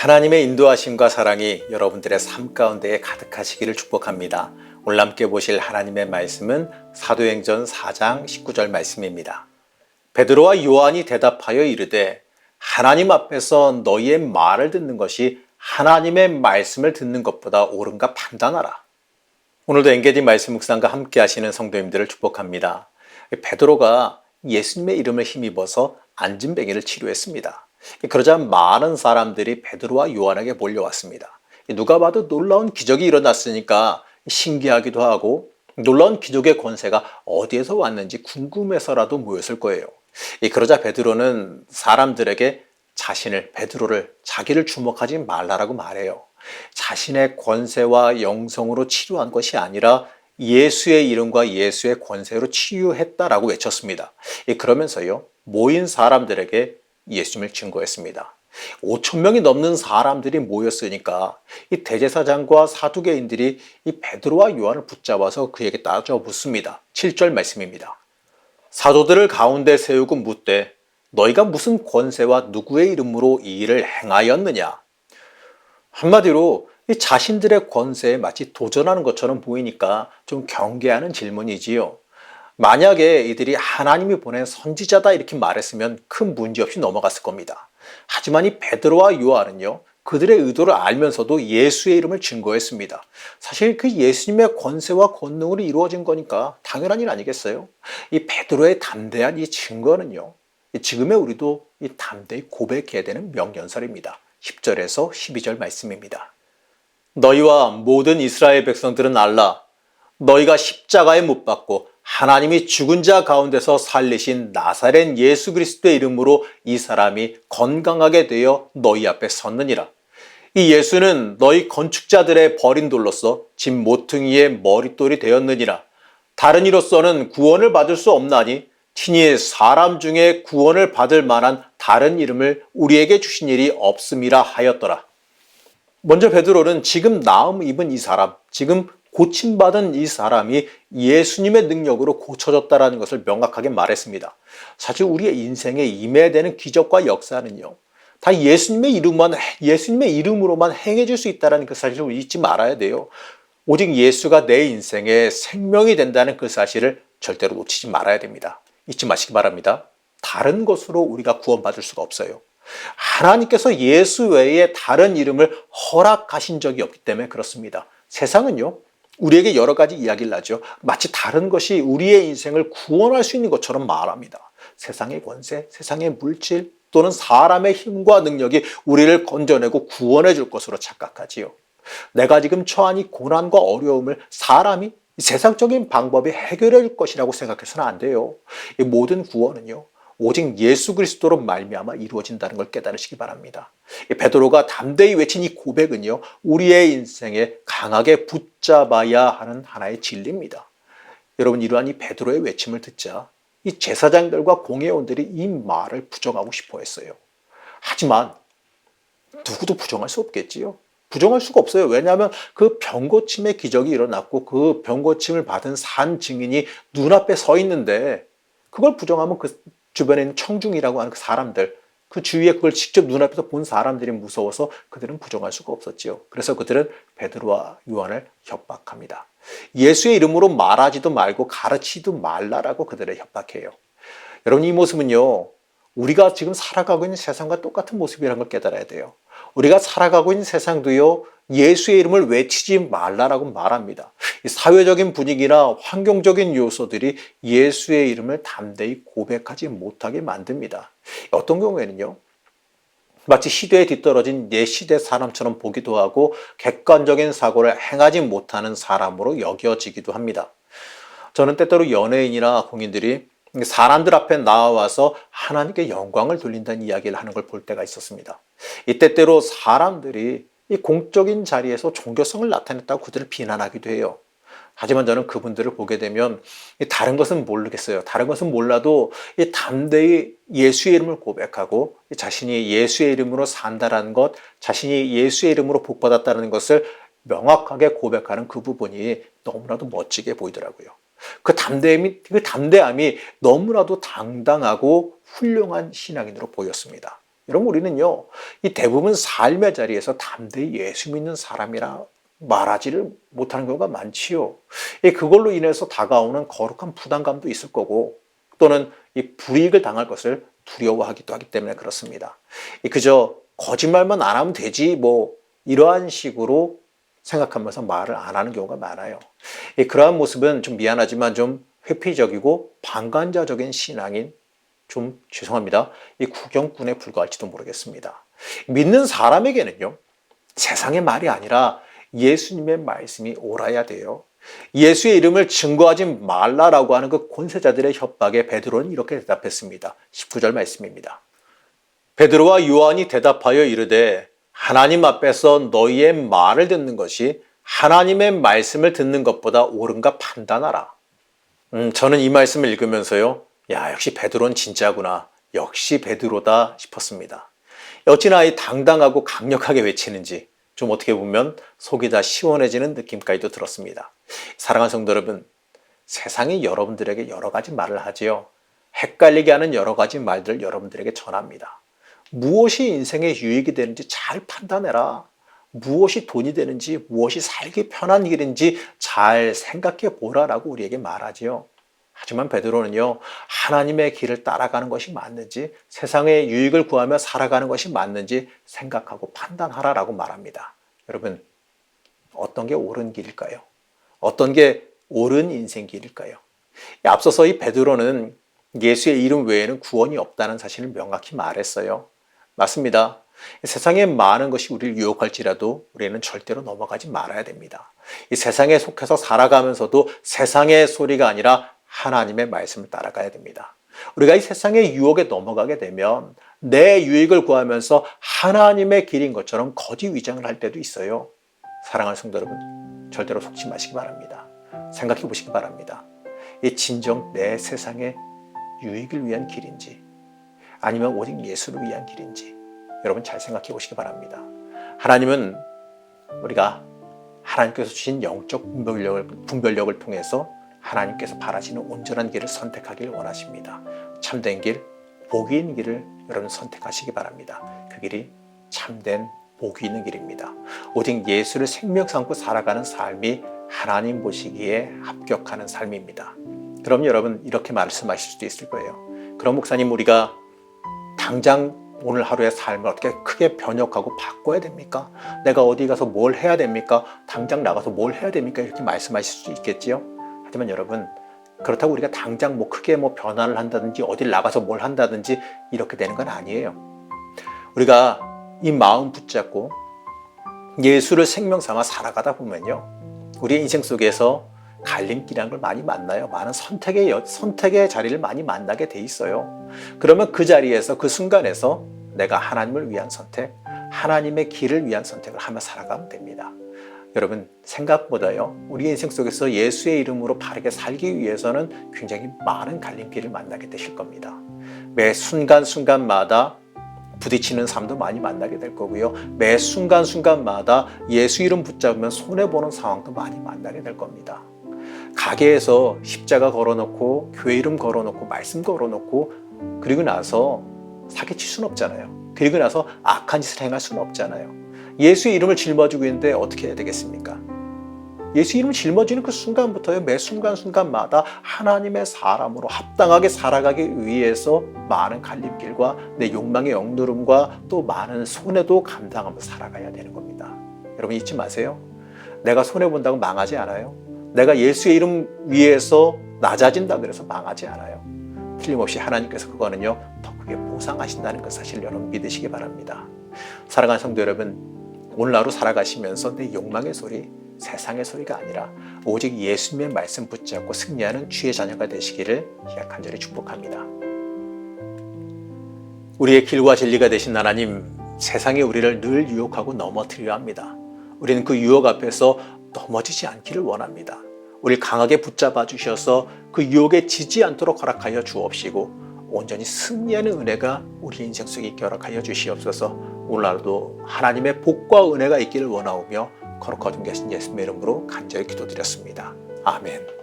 하나님의 인도하심과 사랑이 여러분들의 삶 가운데에 가득하시기를 축복합니다. 오늘 함께 보실 하나님의 말씀은 사도행전 4장 19절 말씀입니다. 베드로와 요한이 대답하여 이르되 하나님 앞에서 너희의 말을 듣는 것이 하나님의 말씀을 듣는 것보다 옳은가 판단하라. 오늘도 엔게지 말씀 묵상과 함께 하시는 성도님들을 축복합니다. 베드로가 예수님의 이름을 힘입어서 안진뱅이를 치료했습니다. 그러자 많은 사람들이 베드로와 요한에게 몰려왔습니다. 누가 봐도 놀라운 기적이 일어났으니까 신기하기도 하고 놀라운 기적의 권세가 어디에서 왔는지 궁금해서라도 모였을 거예요. 그러자 베드로는 사람들에게 베드로를 자기를 주목하지 말라라고 말해요. 자신의 권세와 영성으로 치료한 것이 아니라 예수의 이름과 예수의 권세로 치유했다라고 외쳤습니다. 그러면서요, 모인 사람들에게 예수님을 증거했습니다. 5천 명이 넘는 사람들이 모였으니까 이 대제사장과 사두개인들이 이 베드로와 요한을 붙잡아서 그에게 따져 묻습니다. 7절 말씀입니다. 사도들을 가운데 세우고 묻되 너희가 무슨 권세와 누구의 이름으로 이 일을 행하였느냐? 한마디로 이 자신들의 권세에 마치 도전하는 것처럼 보이니까 좀 경계하는 질문이지요. 만약에 이들이 하나님이 보낸 선지자다 이렇게 말했으면 큰 문제 없이 넘어갔을 겁니다. 하지만 이 베드로와 요한은요, 그들의 의도를 알면서도 예수의 이름을 증거했습니다. 사실 그 예수님의 권세와 권능으로 이루어진 거니까 당연한 일 아니겠어요? 이 베드로의 담대한 이 증거는요, 지금의 우리도 이 담대히 고백해야 되는 명령설입니다. 10절에서 12절 말씀입니다. 너희와 모든 이스라엘 백성들은 알라. 너희가 십자가에 못 박고 하나님이 죽은 자 가운데서 살리신 나사렛 예수 그리스도의 이름으로 이 사람이 건강하게 되어 너희 앞에 섰느니라. 이 예수는 너희 건축자들의 버린 돌로서 집 모퉁이의 머릿돌이 되었느니라. 다른 이로서는 구원을 받을 수 없나니 친히 사람 중에 구원을 받을 만한 다른 이름을 우리에게 주신 일이 없음이라 하였더라. 먼저 베드로는 지금 나음 입은 이 사람, 지금 고침받은 이 사람이 예수님의 능력으로 고쳐졌다는 것을 명확하게 말했습니다. 사실 우리의 인생에 임해야 되는 기적과 역사는요, 다 예수님의 이름으로만 행해질 수 있다는 그 사실을 잊지 말아야 돼요. 오직 예수가 내 인생의 생명이 된다는 그 사실을 절대로 놓치지 말아야 됩니다. 잊지 마시기 바랍니다. 다른 것으로 우리가 구원받을 수가 없어요. 하나님께서 예수 외에 다른 이름을 허락하신 적이 없기 때문에 그렇습니다. 세상은요, 우리에게 여러 가지 이야기를 하죠. 마치 다른 것이 우리의 인생을 구원할 수 있는 것처럼 말합니다. 세상의 권세, 세상의 물질 또는 사람의 힘과 능력이 우리를 건져내고 구원해 줄 것으로 착각하지요. 내가 지금 처한 이 고난과 어려움을 사람이 세상적인 방법이 해결해 줄 것이라고 생각해서는 안 돼요. 이 모든 구원은요, 오직 예수 그리스도로 말미암아 이루어진다는 걸 깨달으시기 바랍니다. 베드로가 담대히 외친 이 고백은요, 우리의 인생에 강하게 붙잡아야 하는 하나의 진리입니다. 여러분, 이러한 이 베드로의 외침을 듣자 이 제사장들과 공회원들이 이 말을 부정하고 싶어 했어요. 하지만 누구도 부정할 수 없겠지요. 부정할 수가 없어요. 왜냐하면 그 병고침의 기적이 일어났고 그 병고침을 받은 산 증인이 눈앞에 서 있는데 그걸 부정하면 그 주변에 있는 청중이라고 하는 그 사람들, 그 주위에 그걸 직접 눈앞에서 본 사람들이 무서워서 그들은 부정할 수가 없었지요. 그래서 그들은 베드로와 요한을 협박합니다. 예수의 이름으로 말하지도 말고 가르치지도 말라라고 그들을 협박해요. 여러분, 이 모습은요, 우리가 지금 살아가고 있는 세상과 똑같은 모습이라는 걸 깨달아야 돼요. 우리가 살아가고 있는 세상도요, 예수의 이름을 외치지 말라라고 말합니다. 사회적인 분위기나 환경적인 요소들이 예수의 이름을 담대히 고백하지 못하게 만듭니다. 어떤 경우에는요, 마치 시대에 뒤떨어진 옛 시대 사람처럼 보기도 하고 객관적인 사고를 행하지 못하는 사람으로 여겨지기도 합니다. 저는 때때로 연예인이나 공인들이 사람들 앞에 나와서 하나님께 영광을 돌린다는 이야기를 하는 걸 볼 때가 있었습니다. 이 때때로 사람들이 이 공적인 자리에서 종교성을 나타냈다고 그들을 비난하기도 해요. 하지만 저는 그분들을 보게 되면 다른 것은 모르겠어요. 다른 것은 몰라도 담대히 예수의 이름을 고백하고 자신이 예수의 이름으로 산다라는 것, 자신이 예수의 이름으로 복받았다는 것을 명확하게 고백하는 그 부분이 너무나도 멋지게 보이더라고요. 그 담대함이 너무나도 당당하고 훌륭한 신앙인으로 보였습니다. 여러분, 우리는요, 이 대부분 삶의 자리에서 담대히 예수 믿는 사람이라 말하지를 못하는 경우가 많지요. 그걸로 인해서 다가오는 거룩한 부담감도 있을 거고 또는 이 불이익을 당할 것을 두려워하기도 하기 때문에 그렇습니다. 그저 거짓말만 안 하면 되지 뭐 이러한 식으로 생각하면서 말을 안 하는 경우가 많아요. 그러한 모습은 좀 미안하지만 좀 회피적이고 방관자적인 신앙인 좀 죄송합니다. 이 구경꾼에 불과할지도 모르겠습니다. 믿는 사람에게는요. 세상의 말이 아니라 예수님의 말씀이 옳아야 돼요. 예수의 이름을 증거하지 말라라고 하는 그 권세자들의 협박에 베드로는 이렇게 대답했습니다. 19절 말씀입니다. 베드로와 요한이 대답하여 이르되 하나님 앞에서 너희의 말을 듣는 것이 하나님의 말씀을 듣는 것보다 옳은가 판단하라. 저는 이 말씀을 읽으면서요. 야, 역시 베드로는 진짜구나. 역시 베드로다 싶었습니다. 어찌나 이 당당하고 강력하게 외치는지 좀 어떻게 보면 속이 다 시원해지는 느낌까지도 들었습니다. 사랑하는 성도 여러분, 세상이 여러분들에게 여러 가지 말을 하지요. 헷갈리게 하는 여러 가지 말들을 여러분들에게 전합니다. 무엇이 인생에 유익이 되는지 잘 판단해라. 무엇이 돈이 되는지, 무엇이 살기 편한 길인지 잘 생각해 보라라고 우리에게 말하지요. 하지만 베드로는요, 하나님의 길을 따라가는 것이 맞는지, 세상의 유익을 구하며 살아가는 것이 맞는지 생각하고 판단하라라고 말합니다. 여러분, 어떤 게 옳은 길일까요? 어떤 게 옳은 인생 길일까요? 앞서서 이 베드로는 예수의 이름 외에는 구원이 없다는 사실을 명확히 말했어요. 맞습니다. 세상에 많은 것이 우리를 유혹할지라도 우리는 절대로 넘어가지 말아야 됩니다. 이 세상에 속해서 살아가면서도 세상의 소리가 아니라 하나님의 말씀을 따라가야 됩니다. 우리가 이 세상의 유혹에 넘어가게 되면 내 유익을 구하면서 하나님의 길인 것처럼 거짓 위장을 할 때도 있어요. 사랑하는 성도 여러분, 절대로 속지 마시기 바랍니다. 생각해 보시기 바랍니다. 이 진정 내 세상의 유익을 위한 길인지 아니면 오직 예수를 위한 길인지 여러분 잘 생각해 보시기 바랍니다. 하나님은 우리가 하나님께서 주신 영적 분별력을 통해서 하나님께서 바라시는 온전한 길을 선택하길 원하십니다. 참된 길, 복이 있는 길을 여러분 선택하시기 바랍니다. 그 길이 참된 복이 있는 길입니다. 오직 예수를 생명 삼고 살아가는 삶이 하나님 보시기에 합격하는 삶입니다. 그럼 여러분 이렇게 말씀하실 수도 있을 거예요. 그럼 목사님 우리가 당장 오늘 하루의 삶을 어떻게 크게 변혁하고 바꿔야 됩니까? 내가 어디 가서 뭘 해야 됩니까? 당장 나가서 뭘 해야 됩니까? 이렇게 말씀하실 수 있겠지요. 하지만 여러분 그렇다고 우리가 당장 크게 변화를 한다든지 어딜 나가서 뭘 한다든지 이렇게 되는 건 아니에요. 우리가 이 마음 붙잡고 예수를 생명 삼아 살아가다 보면요. 우리의 인생 속에서 갈림길이라는 걸 많이 만나요. 많은 선택의 자리를 많이 만나게 돼 있어요. 그러면 그 자리에서 그 순간에서 내가 하나님을 위한 선택, 하나님의 길을 위한 선택을 하며 살아가면 됩니다. 여러분 생각보다요. 우리 인생 속에서 예수의 이름으로 바르게 살기 위해서는 굉장히 많은 갈림길을 만나게 되실 겁니다. 매 순간순간마다 부딪히는 삶도 많이 만나게 될 거고요. 매 순간순간마다 예수 이름 붙잡으면 손해보는 상황도 많이 만나게 될 겁니다. 가게에서 십자가 걸어놓고 교회 이름 걸어놓고 말씀 걸어놓고 그리고 나서 사기칠 수는 없잖아요. 그리고 나서 악한 짓을 행할 수는 없잖아요. 예수의 이름을 짊어지고 있는데 어떻게 해야 되겠습니까? 예수 이름을 짊어지는 그 순간부터요. 매 순간순간마다 하나님의 사람으로 합당하게 살아가기 위해서 많은 갈림길과 내 욕망의 억누름과 또 많은 손해도 감당하면서 살아가야 되는 겁니다. 여러분 잊지 마세요. 내가 손해본다고 망하지 않아요. 내가 예수의 이름 위해서 낮아진다 그래서 망하지 않아요. 틀림없이 하나님께서 그거는요 더 크게 보상하신다는 것 사실 여러분 믿으시기 바랍니다. 사랑하는 성도 여러분, 오늘 하루 살아가시면서 내 욕망의 소리, 세상의 소리가 아니라 오직 예수님의 말씀 붙잡고 승리하는 주의 자녀가 되시기를 간절히 축복합니다. 우리의 길과 진리가 되신 하나님, 세상이 우리를 늘 유혹하고 넘어뜨리려 합니다. 우리는 그 유혹 앞에서 넘어지지 않기를 원합니다. 우리를 강하게 붙잡아 주셔서 그 유혹에 지지 않도록 허락하여 주옵시고 온전히 승리하는 은혜가 우리 인생 속에 있게 허락하여 주시옵소서. 오늘 하루도 하나님의 복과 은혜가 있기를 원하오며 거룩하신 계신 예수님의 이름으로 간절히 기도드렸습니다. 아멘.